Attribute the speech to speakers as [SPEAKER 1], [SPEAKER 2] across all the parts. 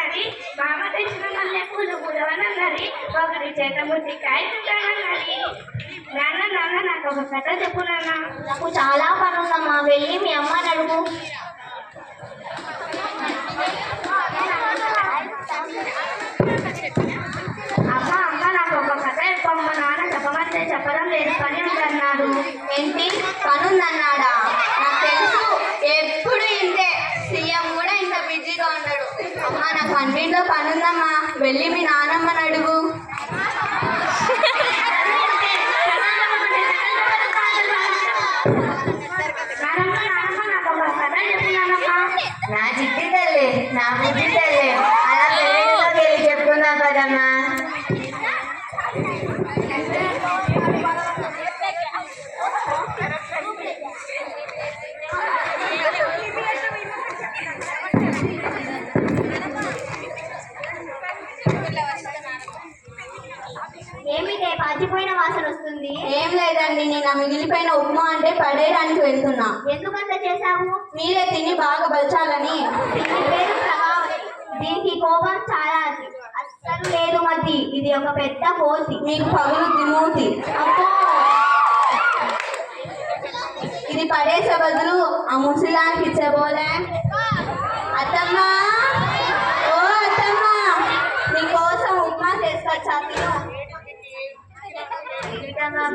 [SPEAKER 1] చుట్టానన్నది, మామ తెచ్చిన మల్లె పూలు పూలవనన్నది, ఒకరి చేత ముట్టికాయ చుట్టానన్నది. నాన్న నాన్న నాకు ఒక కథ చెప్పు నాన్న.
[SPEAKER 2] నాకు చాలా పని ఉందమ్మా, వెళ్ళి మీ అమ్మని అడుగు.
[SPEAKER 1] అమ్మ అమ్మ నాకు ఒక కథ చెప్పమ్మ. నాన్న చెప్పమంటే చెప్పడం లేదు, పని ఉందన్నాడు.
[SPEAKER 2] ఏంటి పని ఉందన్నాడా? నాకు తెలుసు, ఎప్పుడు ఇంతే. సీఎం కూడా ఇంత బిజీగా ఉన్నాడు. అమ్మ నాకు అన్నింటిలో పని ఉందమ్మా, వెళ్ళి మీ నాన్నమ్మని అడుగు. నా చిట్టి తల్లి, నా బుద్ధి తల్లి, అలా పెళ్ళిలోకి వెళ్ళి చెప్పుకుందాం కదమ్మా.
[SPEAKER 1] ఏమిటే పాచిపోయిన వాసన వస్తుంది?
[SPEAKER 2] ఏం లేదండి, నేను మిగిలిపోయిన ఉప్మా అంటే పడేయడానికి వెళ్తున్నా.
[SPEAKER 1] ఎందుకంత చేశావు?
[SPEAKER 2] మీరే తిని బాగా బలచాలని.
[SPEAKER 1] దీనికి కోపం చాలా అస్సలు లేదు మధ్య. ఇది ఒక పెద్ద కోసి.
[SPEAKER 2] మీకు పగులు తిమూతి. అబ్బో, ఇది పడేసే బదులు ఆ ముసలానికి ఇచ్చేబోలే. అత్తమ్మా, ఓ అత్తమ్మా, నీకోసం ఉప్మా చేసుకొచ్చా, తిను.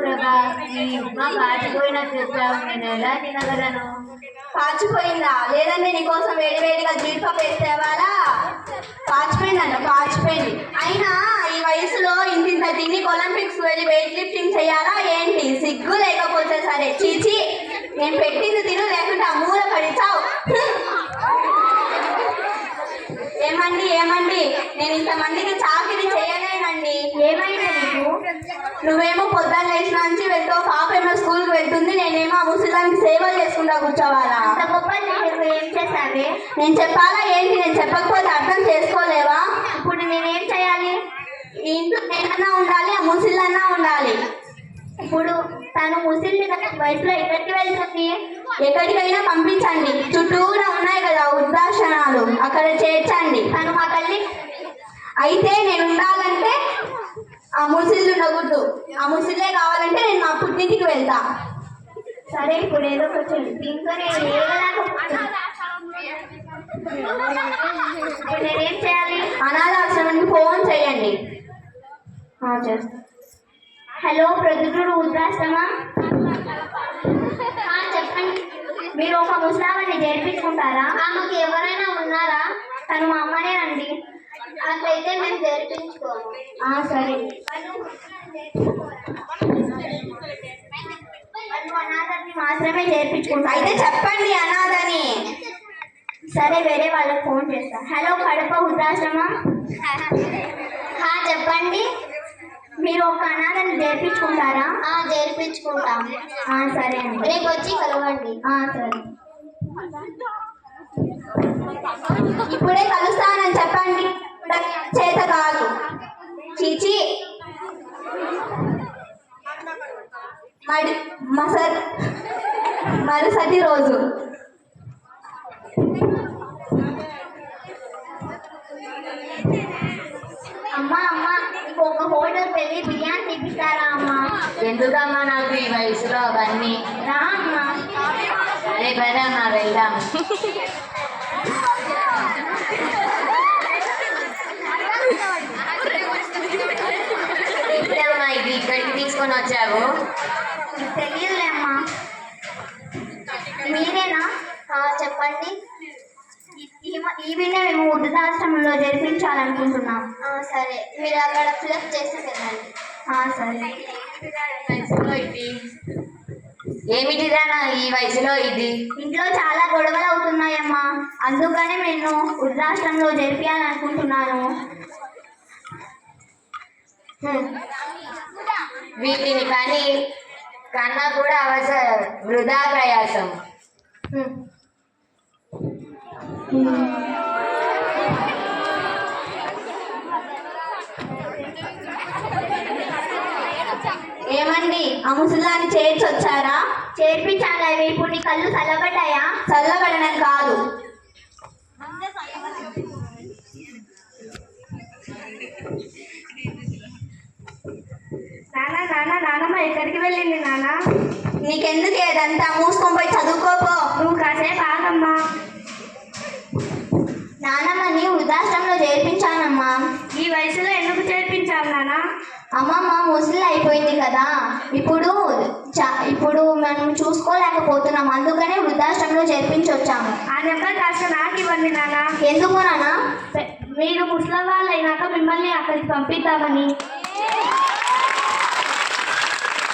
[SPEAKER 1] ప్రభా, ఈ ఉప్మా పాచిపోయినట్టు తెచ్చావు, నేను ఎలా తినగలను?
[SPEAKER 2] పాచిపోయిందా? లేదంటే నీకోసం వేడివేడిగా జీడిపప్పు వేసేవాళ్ళ. పాచిపోయిందంట, పాచిపోయింది. అయినా ఈ వయసులో ఇంత తిని ఒలింపిక్స్ వెళ్ళి వెయిట్ లిఫ్టింగ్ చేయాలా ఏంటి? సిగ్గు లేకపోతే సరే. చీచి, నేను పెట్టింది తిను, లేకుంటే ఆ మూల పడిచావు. ఏమండి ఏమండి, నేను ఇంతమందికి చాకిరీ చేయలేనండి.
[SPEAKER 1] ఏమైనా నీకు?
[SPEAKER 2] నువ్వేమో పొద్దున్న లేచిన నుంచి వెళ్తావు, పాప ఏమో స్కూల్కి వెళ్తుంది, నేనేమో ఆ ముసలానికి సేవలు చేసుకుంటా కూర్చోవాలా?
[SPEAKER 1] అంత గొప్ప ఏం చేశావే?
[SPEAKER 2] నేను చెప్పాలా ఏంటి? నేను చెప్పకపోతే అర్థం చేసుకోలేవా?
[SPEAKER 1] ఇప్పుడు నేనేం చేయాలి?
[SPEAKER 2] ఈ ఇంట్లో నేనన్నా ఉండాలి, ఆ ముసిల్లన్నా ఉండాలి.
[SPEAKER 1] ఇప్పుడు తను ముసిల్ని వయసులో ఎక్కడికి వెళ్తుంది?
[SPEAKER 2] ఎక్కడికైనా పంపించండి, చుట్టూరా ఉన్నాయి కదా వృద్ధాశ్రమాలు, అక్కడ చేర్చండి.
[SPEAKER 1] తను మా తల్లి.
[SPEAKER 2] అయితే నేను ఉండాలంటే ఆ ముసిల్లు ఉండకూడదు, ఆ ముసిల్లే కావాలంటే నేను మా పుట్టింటికి వెళ్తా.
[SPEAKER 1] సరే, ఇప్పుడు ఏదో కొంచెం దీంతోనే నేనేం చేయాలి?
[SPEAKER 2] అనాథాశ్రమానికి ఫోన్ చేయండి.
[SPEAKER 1] చేస్తా. హలో, ప్రొద్దుటూరు వృద్ధాశ్రమం. చెప్పండి. మీరు ఒక ముసలామని చేర్పించుకుంటారా?
[SPEAKER 2] ఆమెకు ఎవరైనా ఉన్నారా?
[SPEAKER 1] తను మా అమ్మనేనండి.
[SPEAKER 2] అట్లయితే మేము చేర్పించుకోము.
[SPEAKER 1] సరే. అనాథని మాత్రమే చేర్పించుకుంటా.
[SPEAKER 2] అయితే చెప్పండి అనాథని.
[SPEAKER 1] సరే, వేరే వాళ్ళకి ఫోన్ చేస్తా. హలో, కడప వృద్ధాశ్రమం.
[SPEAKER 2] చెప్పండి.
[SPEAKER 1] మీరు ఒక అనాథని చేర్పించుకుంటారా?
[SPEAKER 2] చేర్పించుకుంటాం.
[SPEAKER 1] సరే అండి,
[SPEAKER 2] రేపు వచ్చి కలవండి.
[SPEAKER 1] సరే.
[SPEAKER 2] ఇప్పుడే కలుస్తానని చెప్పండి, చేత కాదు. చీచి, మరుసటి రోజు.
[SPEAKER 1] అమ్మా అమ్మా, ఒక హోటల్కి వెళ్ళి బిర్యానీ తిప్పిస్తారా అమ్మా?
[SPEAKER 2] ఎందుకమ్మా నాకు ఈ వయసులో అవన్నీ?
[SPEAKER 1] రా అమ్మా.
[SPEAKER 2] సరే పదమ్మా, వెళ్దాం. ఇప్పుడమ్మా ఇది ఇక్కడికి తీసుకొని వచ్చావు?
[SPEAKER 1] తెలియదులే అమ్మా. మీరేనా?
[SPEAKER 2] చెప్పండి.
[SPEAKER 1] ఈవినే మేము వృద్ధాశ్రమంలో జరిపించాలనుకుంటున్నాం.
[SPEAKER 2] సరే, మీరు అక్కడ ఫిలప్ చేసి వెళ్ళండి.
[SPEAKER 1] సరే.
[SPEAKER 2] ఏమిటిదా ఈ వయసులో ఇది?
[SPEAKER 1] ఇంట్లో చాలా గొడవలు అవుతున్నాయమ్మా, అందుకని నేను వృద్ధాశ్రమంలో జరిపించాలనుకుంటున్నాను.
[SPEAKER 2] వీటిని కానీ కన్నా కూడా వృధా ప్రయాసం. ఏమండి, ఆ ముసలాన్ని చేర్చొచ్చారా?
[SPEAKER 1] చేర్పించాలి. ఇప్పుడు నీ కళ్ళు చల్లబడ్డాయా?
[SPEAKER 2] చల్లబడడం కాదు, నీకెందుకు ఏదంతా మూసుకొని పోయి చదువుకోపో.
[SPEAKER 1] నువ్వు కాసేపు ఆగమ్మా.
[SPEAKER 2] నానమ్మని వృద్ధాశ్రమంలో చేర్పించానమ్మా.
[SPEAKER 1] ఈ వయసులో ఎందుకు చేర్పించావు నాన్న?
[SPEAKER 2] అమ్మమ్మ ముసలి అయిపోయింది కదా, ఇప్పుడు మనం చూసుకోలేకపోతున్నాం, అందుకనే వృద్ధాశ్రమంలో చేర్పించి వచ్చాము.
[SPEAKER 1] ఆ నెంబర్ కాస్త నాకు ఇవ్వండి నాన్న.
[SPEAKER 2] ఎందుకు నాన్న?
[SPEAKER 1] మీరు ముసలి వాళ్ళు అయినాక మిమ్మల్ని అక్కడికి పంపిద్దామని.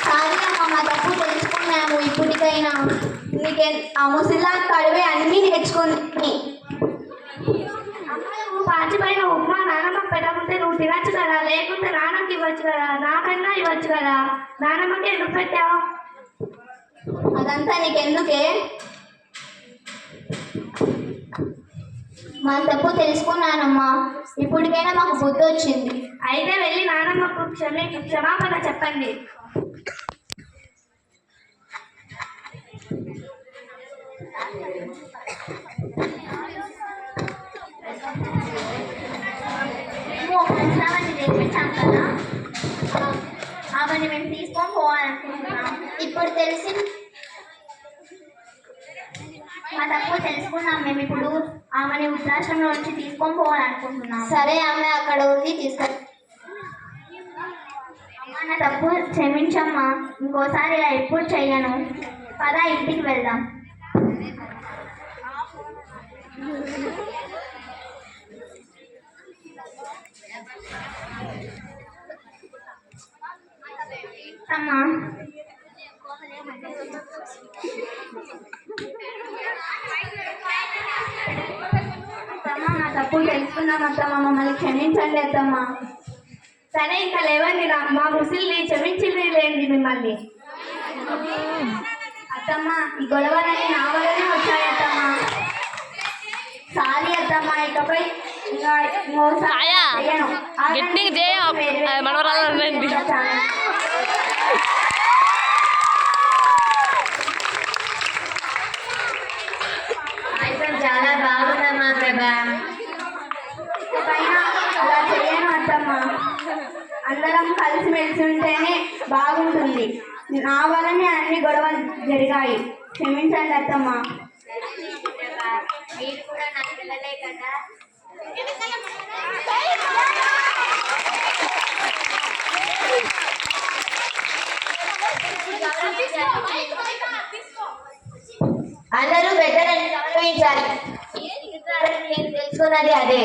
[SPEAKER 2] సారీ అమ్మ, మా తప్పు తెలుసుకున్నాము. ఇప్పటికైనా నీకే ఆ ముసలిలా కడివే అన్నీ నేర్చుకుని.
[SPEAKER 1] నువ్వు పాచిపోయిన ఉప్మా నానమ్మకి పెట్టకుంటే నువ్వు తినచ్చు కదా, లేకుంటే నాన్నకి ఇవ్వచ్చు కదా, నాకన్నా ఇవ్వచ్చు కదా. నానమ్మకి ఎందుకు పెట్టావు?
[SPEAKER 2] అదంతా నీకెందుకే? మా తప్పు తెలుసుకున్నానమ్మా, ఇప్పటికైనా మాకు బుద్ధి వచ్చింది.
[SPEAKER 1] అయితే వెళ్ళి నానమ్మకు క్షమాపణ చెప్పండి.
[SPEAKER 2] నేర్పించాం కదా, అవన్నీ మేము తీసుకొని పోవాలనుకుంటున్నాం. ఇప్పుడు తెలిసి మా తప్పు తెలుసుకున్నాం. మేము ఇప్పుడు ఆమెని వృద్ధాశ్రమంలో నుంచి తీసుకొని పోవాలనుకుంటున్నాం. సరే, ఆమె అక్కడ ఉంది, తీసుకొని. అమ్మ, నా తప్పు క్షమించమ్మా, ఇంకోసారి ఇలా ఎప్పుడు చెయ్యను. పద, ఇంటికి వెళ్దాం. అమ్మా, నా తప్పు తెలుసుకున్నాం అత్తమ్మ, మమ్మల్ని క్షమించండి అత్తమ్మ.
[SPEAKER 1] సరే, ఇంకా లేవండి. మా ముసిల్ని క్షమించింది లేండి మిమ్మల్ని.
[SPEAKER 2] అత్తమ్మ, ఈ గొడవలన్నీ నా వల్లనే వచ్చాయి అత్తమ్మ. సారీ అత్తమ్మ, ఇకపై
[SPEAKER 1] చాలా బాగుందమ్మా ప్రభా.
[SPEAKER 2] అలా చేయను అత్తమ్మ, అందరం కలిసిమెలిసి ఉంటేనే బాగుంటుంది. నా వల్లనే అన్ని గొడవలు జరిగాయి, క్షమించండి అత్తమ్మ.
[SPEAKER 1] మీరు కూడా నా పిల్లలే కదా. అందరూ పెద్దలని గౌరవించాలి. నేను తెలుసుకున్నది అదే.